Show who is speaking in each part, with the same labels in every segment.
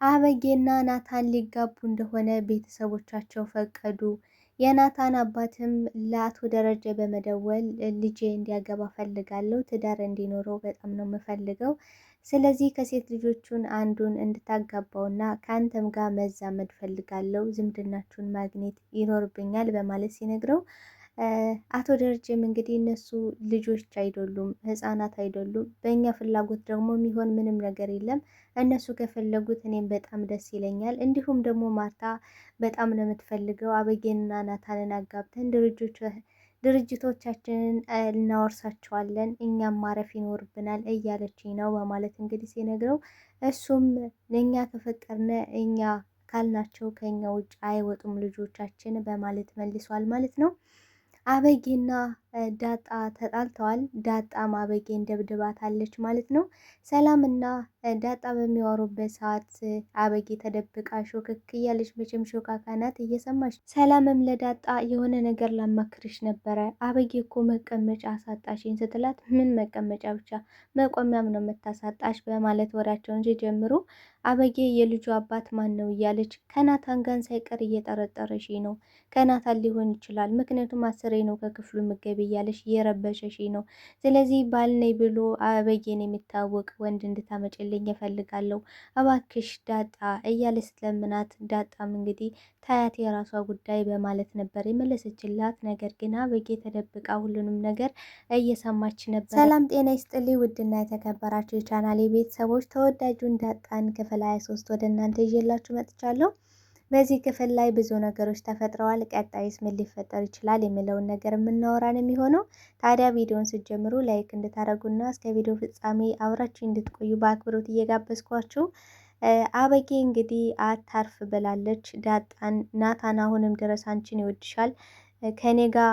Speaker 1: አበጌና ናታን ሊጋቡ እንደሆነ ቤተሰቦቻቸው ፈቀዱ። የናታን አባትም ለአቶ ደረጀ በመደወል ልጄ እንዲያገባ ፈልጋለሁ፣ ትዳር እንዲኖረው በጣም ነው የምፈልገው። ስለዚህ ከሴት ልጆቹን አንዱን እንድታጋባውና ከአንተም ጋር መዛመድ ፈልጋለሁ፣ ዝምድናችሁን ማግኘት ይኖርብኛል በማለት ሲነግረው አቶ ደረጀም እንግዲህ እነሱ ልጆች አይደሉም፣ ህፃናት አይደሉም። በእኛ ፍላጎት ደግሞ የሚሆን ምንም ነገር የለም። እነሱ ከፈለጉት እኔም በጣም ደስ ይለኛል። እንዲሁም ደግሞ ማርታ በጣም ነው የምትፈልገው አበጌንና ናታንን አጋብተን ድርጅቶቻችንን እናወርሳቸዋለን፣ እኛም ማረፍ ይኖርብናል እያለችኝ ነው በማለት እንግዲህ ሲነግረው እሱም እኛ ከፈቀድነ እኛ ካልናቸው ከኛ ውጭ አይወጡም ልጆቻችን በማለት መልሷል ማለት ነው። አበጌና ዳጣ ተጣልተዋል። ዳጣም አበጌን ደብድባታለች ማለት ነው። ሰላምና ዳጣ በሚያወሩበት ሰዓት አበጌ ተደብቃ ሾክክ እያለች መቼም ሾካካ ናት እየሰማች። ሰላምም ለዳጣ የሆነ ነገር ላማክርሽ ነበረ፣ አበጌ እኮ መቀመጫ አሳጣሽኝ ስትላት ምን መቀመጫ ብቻ መቆሚያም ነው የምታሳጣሽ በማለት ወሬያቸውን ሲጀምሩ አበጌ የልጁ አባት ማን ነው እያለች ከናታን ጋር ሳይቀር እየጠረጠረሽ ነው፣ ከናታን ሊሆን ይችላል ምክንያቱም አስሬ ነው ከክፍሉ ምገብ እያለሽ እየረበሸሽ ነው። ስለዚህ ባልነኝ ብሎ አበጌን የሚታወቅ ወንድ እንድታመጭልኝ እፈልጋለሁ እባክሽ ዳጣ እያለ ስትለምናት፣ ዳጣም እንግዲህ ታያት የራሷ ጉዳይ በማለት ነበር የመለሰችላት። ነገር ግን አበጌ ተደብቃ ሁሉንም ነገር እየሰማች ነበር። ሰላም ጤና ይስጥልኝ ውድና የተከበራችሁ የቻናሌ ቤተሰቦች፣ ተወዳጁን ዳጣን ክፍል 23 ወደ እናንተ ይዤላችሁ መጥቻለሁ። በዚህ ክፍል ላይ ብዙ ነገሮች ተፈጥረዋል። ቀጣይስ ምን ሊፈጠር ይችላል የሚለውን ነገር የምናወራን የሚሆነው። ታዲያ ቪዲዮን ስትጀምሩ ላይክ እንድታደርጉና እስከ ቪዲዮ ፍጻሜ አብራችሁ እንድትቆዩ በአክብሮት እየጋበዝኳችሁ፣ አበጌ እንግዲህ አታርፍ ብላለች ዳጣን። ናታን አሁንም ድረስ አንቺን ይወድሻል፣ ከኔ ጋር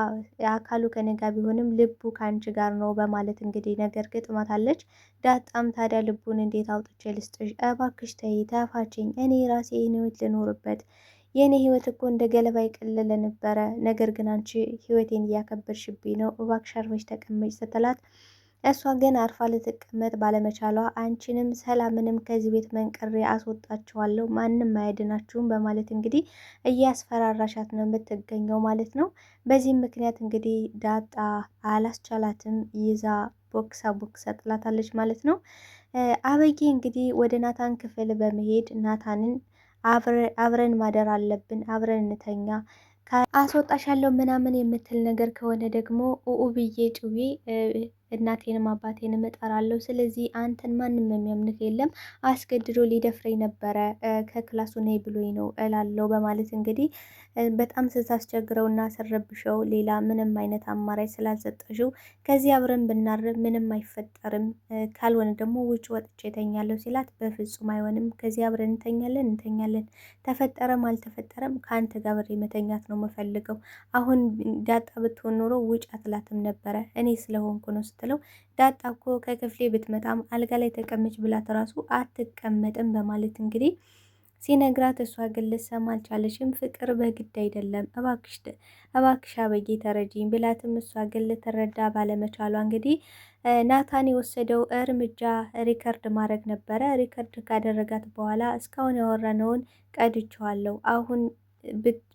Speaker 1: አካሉ ከኔ ጋር ቢሆንም ልቡ ከአንቺ ጋር ነው በማለት እንግዲህ ነገር ግጥማታለች። ዳጣም ታዲያ ልቡን እንዴት አውጥቼ ልስጥሽ? እባክሽ ተይ ተፋችኝ፣ እኔ ራሴ ህይወት ልኖርበት። የእኔ ህይወት እኮ እንደ ገለባ የቀለለ ነበረ፣ ነገር ግን አንቺ ህይወቴን እያከበርሽብኝ ነው፣ እባክሽ አርፈሽ ተቀመጭ ስትላት እሷ ግን አርፋ ልትቀመጥ ባለመቻሏ አንቺንም ሰላምንም ከዚህ ቤት መንቀሬ አስወጣችኋለሁ፣ ማንም አያድናችሁም በማለት እንግዲህ እያስፈራራሻት ነው የምትገኘው ማለት ነው። በዚህም ምክንያት እንግዲህ ዳጣ አላስቻላትም፣ ይዛ ቦክሳ ጥላታለች ማለት ነው። አበጌ እንግዲህ ወደ ናታን ክፍል በመሄድ ናታንን አብረን ማደር አለብን፣ አብረን እንተኛ፣ አስወጣሻለሁ ምናምን የምትል ነገር ከሆነ ደግሞ ብዬ ጭዌ እናቴንም አባቴንም እጠራለሁ። ስለዚህ አንተን ማንም የሚያምንህ የለም፣ አስገድዶ ሊደፍረኝ ነበረ፣ ከክላሱ ነይ ብሎኝ ነው እላለሁ በማለት እንግዲህ በጣም ስታስቸግረውና ስረብሸው ሌላ ምንም አይነት አማራጭ ስላልሰጠሽው ከዚህ አብረን ብናርብ ምንም አይፈጠርም፣ ካልሆነ ደግሞ ውጭ ወጥቼ እተኛለሁ ሲላት በፍጹም አይሆንም፣ ከዚህ አብረን እንተኛለን፣ ተፈጠረም አልተፈጠረም ከአንተ ጋር አብሬ መተኛት ነው የምፈልገው። አሁን ዳጣ ብትሆን ኖሮ ውጭ አትላትም ነበረ፣ እኔ ስለሆንኩ ነው ስትለው ዳጣ እኮ ከክፍሌ ብትመጣም አልጋ ላይ ተቀመጭ ብላት ራሱ አትቀመጥም በማለት እንግዲህ ሲነግራት እሷ ግን ልትሰማ አልቻለችም። ፍቅር በግድ አይደለም እባክሽ አበጌ ተረጂኝ ብላትም እሷ ግን ልትረዳ ባለመቻሏ እንግዲህ ናታን የወሰደው እርምጃ ሪከርድ ማድረግ ነበረ። ሪከርድ ካደረጋት በኋላ እስካሁን ያወራነውን ቀድቼዋለሁ፣ አሁን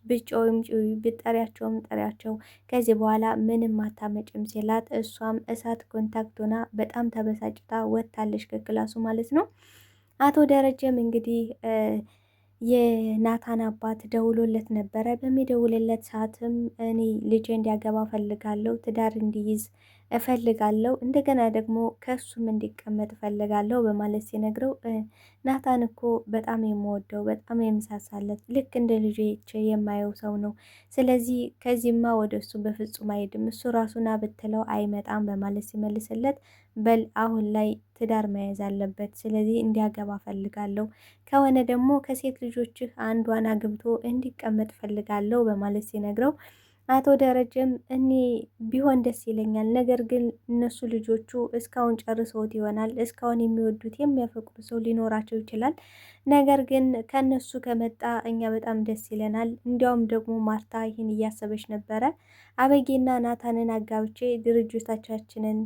Speaker 1: ብጮውም ብጠሪያቸውም ጠሪያቸው ከዚህ በኋላ ምንም አታመጭም ሲላት እሷም እሳት ኮንታክት ሆና በጣም ተበሳጭታ ወጥታለች ከክላሱ ማለት ነው። አቶ ደረጀም እንግዲህ የናታን አባት ደውሎለት ነበረ። በሚደውልለት ሰዓትም እኔ ልጄ እንዲያገባ እፈልጋለሁ፣ ትዳር እንዲይዝ እፈልጋለሁ፣ እንደገና ደግሞ ከሱም እንዲቀመጥ እፈልጋለሁ በማለት ሲነግረው ናታን እኮ በጣም የምወደው በጣም የምሳሳለት ልክ እንደ ልጄ የማየው ሰው ነው። ስለዚህ ከዚህማ ወደ እሱ በፍጹም አይሄድም፣ እሱ ራሱን ብትለው አይመጣም በማለት ሲመልስለት በል አሁን ላይ ትዳር መያዝ አለበት፣ ስለዚህ እንዲያገባ ፈልጋለሁ፣ ከሆነ ደግሞ ከሴት ልጆችህ አንዷን አግብቶ እንዲቀመጥ ፈልጋለሁ በማለት ሲነግረው አቶ ደረጀም እኔ ቢሆን ደስ ይለኛል፣ ነገር ግን እነሱ ልጆቹ እስካሁን ጨርሰውት ይሆናል። እስካሁን የሚወዱት የሚያፈቅሩ ሰው ሊኖራቸው ይችላል። ነገር ግን ከነሱ ከመጣ እኛ በጣም ደስ ይለናል። እንዲያውም ደግሞ ማርታ ይህን እያሰበች ነበረ። አበጌና ናታንን አጋብቼ ድርጅቶቻችንን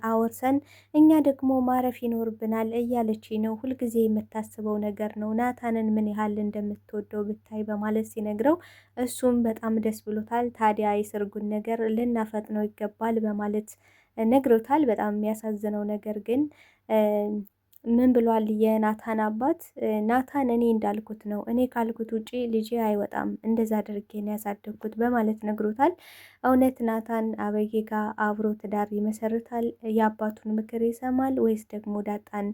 Speaker 1: አወርሰን እኛ ደግሞ ማረፍ ይኖርብናል እያለች ነው። ሁልጊዜ የምታስበው ነገር ነው። ናታንን ምን ያህል እንደምትወደው ብታይ በማለት ሲነግረው እሱም በጣም ደስ ብሎታል። ታዲያ የሰርጉን ነገር ልናፈጥነው ይገባል በማለት ነግሮታል። በጣም የሚያሳዝነው ነገር ግን ምን ብሏል የናታን አባት? ናታን እኔ እንዳልኩት ነው፣ እኔ ካልኩት ውጪ ልጄ አይወጣም፣ እንደዛ አድርጌ ነው ያሳደግኩት በማለት ነግሮታል። እውነት ናታን አበጌ ጋር አብሮ ትዳር ይመሰርታል? የአባቱን ምክር ይሰማል ወይስ ደግሞ ዳጣን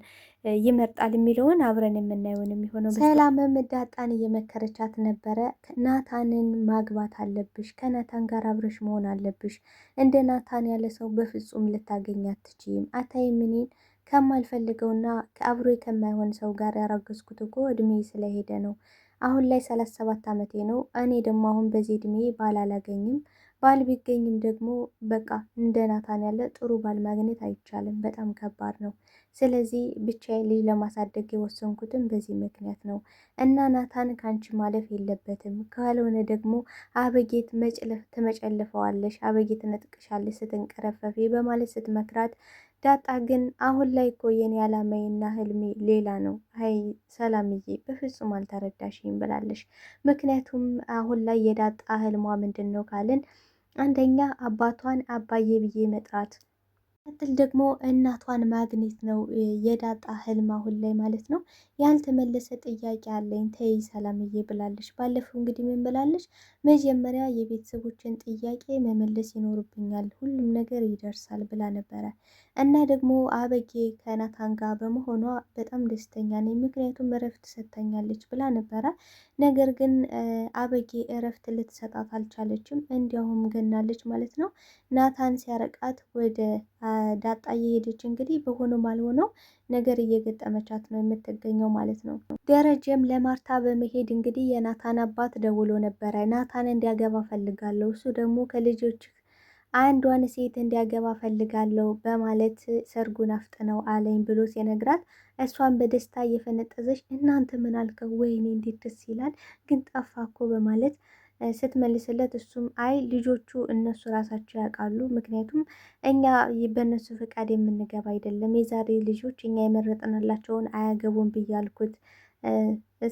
Speaker 1: ይመርጣል የሚለውን አብረን የምናየውን የሚሆነው። ሰላምም ዳጣን እየመከረቻት ነበረ። ናታንን ማግባት አለብሽ፣ ከናታን ጋር አብረሽ መሆን አለብሽ። እንደ ናታን ያለ ሰው በፍጹም ልታገኝ አትችይም። አታይም እኔን ከማልፈልገውና ከአብሮ ከማይሆን ሰው ጋር ያረገዝኩት እኮ እድሜ ስለሄደ ነው። አሁን ላይ 37 ዓመቴ ነው። እኔ ደግሞ አሁን በዚህ እድሜ ባል አላገኝም። ባል ቢገኝም ደግሞ በቃ እንደ ናታን ያለ ጥሩ ባል ማግኘት አይቻልም። በጣም ከባድ ነው። ስለዚህ ብቻዬን ልጅ ለማሳደግ የወሰንኩትም በዚህ ምክንያት ነው እና ናታን ከአንቺ ማለፍ የለበትም። ካልሆነ ደግሞ አበጌት ትመጨልፈዋለሽ፣ አበጌት ነጥቅሻለሽ ስትንቀረፈፊ በማለት ስትመክራት ዳጣ ግን አሁን ላይ እኮ የኔ ዓላማዬና ህልሜ ሌላ ነው። አይ ሰላምዬ በፍጹም አልተረዳሽም ብላለሽ። ምክንያቱም አሁን ላይ የዳጣ ህልሟ ምንድን ነው ካልን አንደኛ አባቷን አባዬ ብዬ መጥራት፣ ቀጥል ደግሞ እናቷን ማግኘት ነው የዳጣ ህልም አሁን ላይ ማለት ነው። ያልተመለሰ ጥያቄ አለኝ ተይ ሰላምዬ ብላለች። ባለፈው እንግዲህ ምን ብላለች? መጀመሪያ የቤተሰቦችን ጥያቄ መመለስ ይኖርብኛል፣ ሁሉም ነገር ይደርሳል ብላ ነበረ። እና ደግሞ አበጌ ከናታን ጋር በመሆኗ በጣም ደስተኛ ነኝ፣ ምክንያቱም እረፍት ሰጥተኛለች ብላ ነበረ። ነገር ግን አበጌ እረፍት ልትሰጣት አልቻለችም፣ እንዲያውም ገናለች ማለት ነው። ናታን ሲያረቃት ወደ ዳጣ እየሄደች እንግዲህ በሆነው ባልሆነው ነገር እየገጠመቻት ነው የምትገኘው ማለት ነው። ደረጀም ለማርታ በመሄድ እንግዲህ የናታን አባት ደውሎ ነበረ። ናታን እንዲያገባ ፈልጋለሁ፣ እሱ ደግሞ ከልጆች አንዷን ሴት እንዲያገባ ፈልጋለሁ በማለት ሰርጉን አፍጥነው አለኝ ብሎ ሲነግራት እሷን በደስታ እየፈነጠዘች እናንተ ምን አልከው? ወይኔ እንዴት ደስ ይላል፣ ግን ጠፋ እኮ በማለት ስትመልስለት እሱም አይ ልጆቹ እነሱ ራሳቸው ያውቃሉ፣ ምክንያቱም እኛ በእነሱ ፈቃድ የምንገባ አይደለም፣ የዛሬ ልጆች እኛ የመረጥንላቸውን አያገቡም ብያልኩት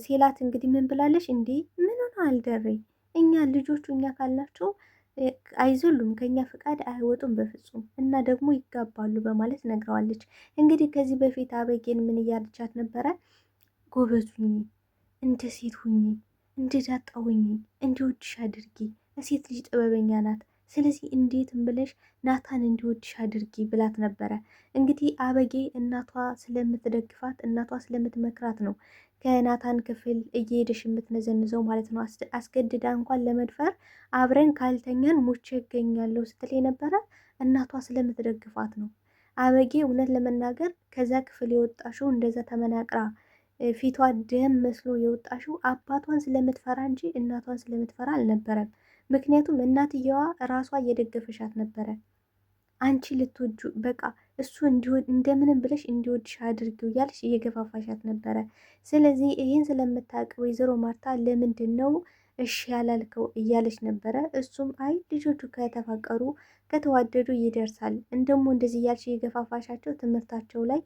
Speaker 1: ሲላት እንግዲህ ምን ብላለች? እንዲህ ምን ሆነ አልደሬ እኛ ልጆቹ እኛ ካልናቸው አይዘሉም፣ ከኛ ፈቃድ አይወጡም በፍጹም እና ደግሞ ይጋባሉ በማለት ነግረዋለች። እንግዲህ ከዚህ በፊት አበጌን ምን እያለቻት ነበረ? ጎበዝ ሁኚ፣ እንደ ሴት ሁኚ፣ እንደ ዳጣ ሁኚ፣ እንዲወድሽ አድርጊ፣ ሴት ልጅ ጥበበኛ ናት፣ ስለዚህ እንዴትም ብለሽ ናታን እንዲወድሽ አድርጊ ብላት ነበረ። እንግዲህ አበጌ እናቷ ስለምትደግፋት እናቷ ስለምትመክራት ነው ከናታን ክፍል እየሄደሽ የምትነዘንዘው ማለት ነው። አስገድዳ እንኳን ለመድፈር አብረን ካልተኛን ሞቼ እገኛለሁ ስትል የነበረ እናቷ ስለምትደግፋት ነው። አበጌ እውነት ለመናገር ከዛ ክፍል የወጣሽው እንደዛ ተመናቅራ ፊቷ ደም መስሎ የወጣሽው አባቷን ስለምትፈራ እንጂ እናቷን ስለምትፈራ አልነበረም። ምክንያቱም እናትየዋ ራሷ እየደገፈሻት ነበረ። አንቺ ልትወጁ በቃ እሱ እንደምንም ብለሽ እንዲወድሽ አድርጊው እያልሽ እየገፋፋሻት ነበረ። ስለዚህ ይህን ስለምታውቅ ወይዘሮ ማርታ ለምንድን ነው እሺ ያላልከው እያለች ነበረ። እሱም አይ ልጆቹ ከተፋቀሩ ከተዋደዱ ይደርሳል፣ እንደሞ እንደዚህ እያልሽ እየገፋፋሻቸው ትምህርታቸው ላይ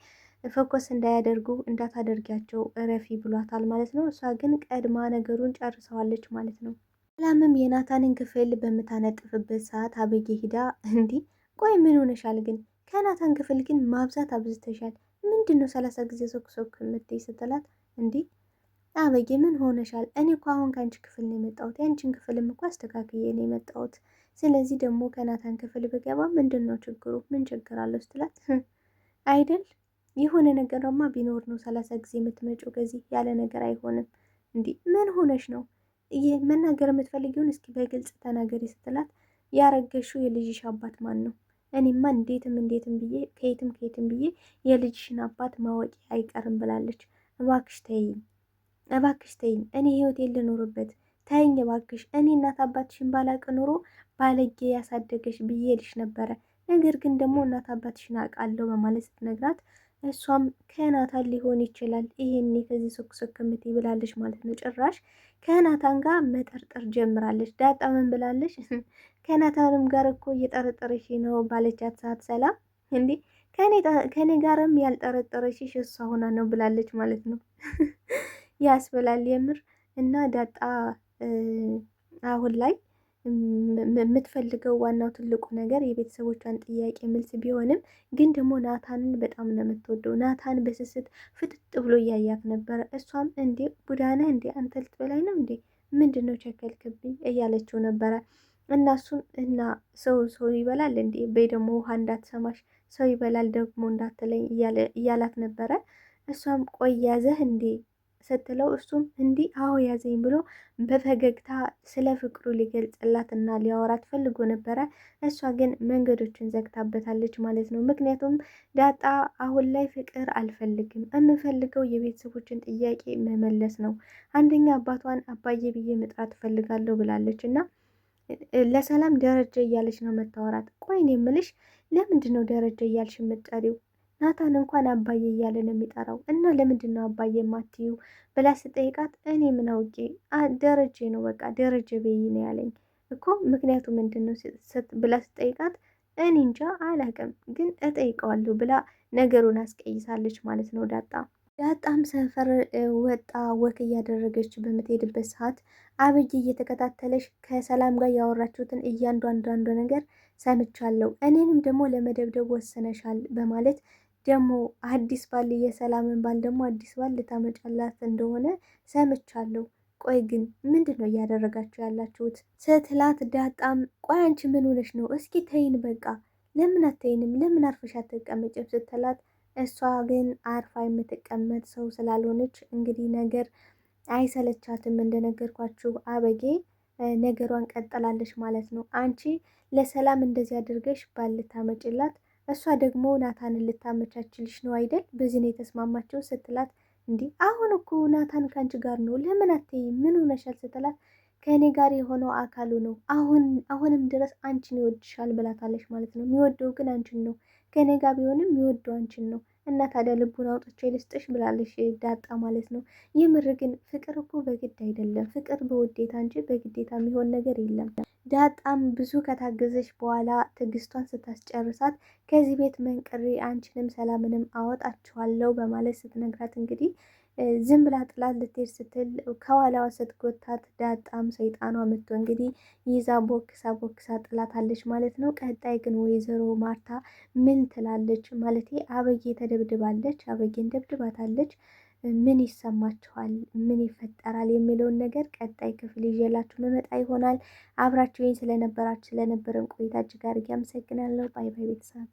Speaker 1: ፎከስ እንዳያደርጉ እንዳታደርጊያቸው እረፊ ብሏታል ማለት ነው። እሷ ግን ቀድማ ነገሩን ጨርሰዋለች ማለት ነው። ሰላምም የናታንን ክፍል በምታነጥፍበት ሰዓት አበጌ ሂዳ እንዲህ ቆይ ምን ሆነሻል ግን? ከናታን ክፍል ግን ማብዛት አብዝተሻል። ምንድን ነው 30 ጊዜ ሶክ ሶክ የምትይ ስትላት፣ እንዲህ አበጌ ምን ሆነሻል? እኔ እኮ አሁን ከአንቺ ክፍል ነው የመጣሁት። የአንቺን ክፍልም እኮ አስተካክዬ ነው የመጣሁት። ስለዚህ ደግሞ ከናታን ክፍል ብገባ ምንድን ነው ችግሩ? ምን ችግር አለው ስትላት፣ አይደል የሆነ ነገርማ ቢኖር ነው 30 ጊዜ የምትመጪው ከዚህ ያለ ነገር አይሆንም። እንዲህ ምን ሆነሽ ነው? መናገር የምትፈልጊውን እስኪ በግልጽ ተናገሪ ስትላት፣ ያረገሽው የልጅሽ አባት ማን ነው? እኔማ እንዴትም ብዬ ከየትም ብዬ የልጅሽን አባት ማወቂ አይቀርም ብላለች። እባክሽ ተይኝ፣ እኔ ህይወቴን ልኖርበት፣ ተይኝ እባክሽ፣ እኔ እናት አባትሽን ባላቅ ኑሮ ባለጌ ያሳደገሽ ብዬልሽ ነበረ። ነገር ግን ደግሞ እናት አባትሽን አውቃለሁ በማለት ስትነግራት እሷም ከናታን ሊሆን ይችላል ይሄኔ ከዚህ ሶክ የምትይ ብላለች ማለት ነው። ጭራሽ ከናታን ጋር መጠርጠር ጀምራለች። ዳጣ ምን ብላለች? ከናታንም ጋር እኮ እየጠረጠረሽ ነው ባለቻት ሰዓት ሰላም እንዴ ከኔ ጋርም ያልጠረጠረሽሽ እሷ ሆና ነው ብላለች ማለት ነው። ያስብላል የምር። እና ዳጣ አሁን ላይ የምትፈልገው ዋናው ትልቁ ነገር የቤተሰቦቿን ጥያቄ መልስ ቢሆንም ግን ደግሞ ናታንን በጣም ነው የምትወደው። ናታን በስስት ፍጥጥ ብሎ እያያት ነበረ። እሷም እንዴ ቡዳነ እንዴ አንተ ልትበላይ ነው እንዴ ምንድን ነው ቸከልክብኝ እያለችው ነበረ። እናሱም እና ሰው ይበላል እንዴ በይ ደግሞ ውሃ እንዳትሰማሽ ሰው ይበላል ደግሞ እንዳትለኝ እያላት ነበረ። እሷም ቆይ ያዘህ እንዴ ስትለው እሱም እንዲህ አዎ ያዘኝ ብሎ በፈገግታ ስለ ፍቅሩ ሊገልጽላት እና ሊያወራት ፈልጎ ነበረ። እሷ ግን መንገዶችን ዘግታበታለች ማለት ነው። ምክንያቱም ዳጣ አሁን ላይ ፍቅር አልፈልግም፣ የምፈልገው የቤተሰቦችን ጥያቄ መመለስ ነው። አንደኛ አባቷን አባዬ ብዬ መጥራት እፈልጋለሁ ብላለች እና ለሰላም ደረጀ እያለች ነው መታወራት። ቆይ እኔ የምልሽ ለምንድን ነው ደረጀ እያልሽ የምትጠሪው? ናታን እንኳን አባዬ እያለ ነው የሚጠራው እና ለምንድን ነው አባዬ የማትዩ ብላ ስጠይቃት እኔ ምን አውቄ ደረጀ ነው በቃ ደረጀ በይ ነው ያለኝ እኮ ምክንያቱ ምንድን ነው ብላ ስጠይቃት እኔ እንጃ አላውቅም ግን እጠይቀዋለሁ ብላ ነገሩን አስቀይሳለች ማለት ነው። ዳጣም ሰፈር ወጣ ወክ እያደረገች በምትሄድበት ሰዓት አብይ እየተከታተለች ከሰላም ጋር ያወራችሁትን እያንዳንዱ ነገር ሰምቻለሁ፣ እኔንም ደግሞ ለመደብደብ ወሰነሻል በማለት ደግሞ አዲስ ባል የሰላምን ባል ደግሞ አዲስ ባል ልታመጫላት እንደሆነ ሰምቻለሁ። ቆይ ግን ምንድን ነው እያደረጋችሁ ያላችሁት ስትላት፣ ዳጣም ቆይ አንቺ ምን ሆነሽ ነው? እስኪ ተይን በቃ ለምን አተይንም? ለምን አርፈሽ አትቀመጭም? ስትላት እሷ ግን አርፋ የምትቀመጥ ሰው ስላልሆነች እንግዲህ ነገር አይሰለቻትም። እንደነገርኳችሁ አበጌ ነገሯን ቀጠላለች ማለት ነው። አንቺ ለሰላም እንደዚህ አድርገሽ ባል ልታመጭላት እሷ ደግሞ ናታንን ልታመቻችልሽ ነው አይደል? በዚህ ነው የተስማማቸው ስትላት፣ እንዲህ አሁን እኮ ናታን ከአንቺ ጋር ነው ለምን አትይም? ምን ሆነሻል? ስትላት ከእኔ ጋር የሆነው አካሉ ነው አሁንም ድረስ አንቺን ይወድሻል ብላታለች ማለት ነው። የሚወደው ግን አንቺን ነው። ከእኔ ጋር ቢሆንም የሚወደው አንቺን ነው እና ታዲያ ልቡን አውጥቼ ልስጥሽ ብላለች ዳጣ ማለት ነው። የምር ግን ፍቅር እኮ በግድ አይደለም፣ ፍቅር በውዴታ እንጂ በግዴታ የሚሆን ነገር የለም። ዳጣም ብዙ ከታገዘች በኋላ ትዕግስቷን ስታስጨርሳት ከዚህ ቤት መንቅሬ አንቺንም ሰላምንም አወጣችኋለሁ በማለት ስትነግራት እንግዲህ ዝም ብላ ጥላት ልትሄድ ስትል ከኋላዋ ስትጎታት ዳጣም ሰይጣኗ መጥቶ እንግዲህ ይዛ ቦክሳ ጥላታለች ማለት ነው። ቀጣይ ግን ወይዘሮ ማርታ ምን ትላለች? ማለት አበጌ ተደብድባለች፣ አበጌን ደብድባታለች። ምን ይሰማችኋል? ምን ይፈጠራል? የሚለውን ነገር ቀጣይ ክፍል ይዤላችሁ መመጣ ይሆናል። አብራችሁኝ ስለነበራችሁ ስለነበረን ቆይታ እጅግ አድርጌ አመሰግናለሁ። ባይ ባይ ቤተሰብ።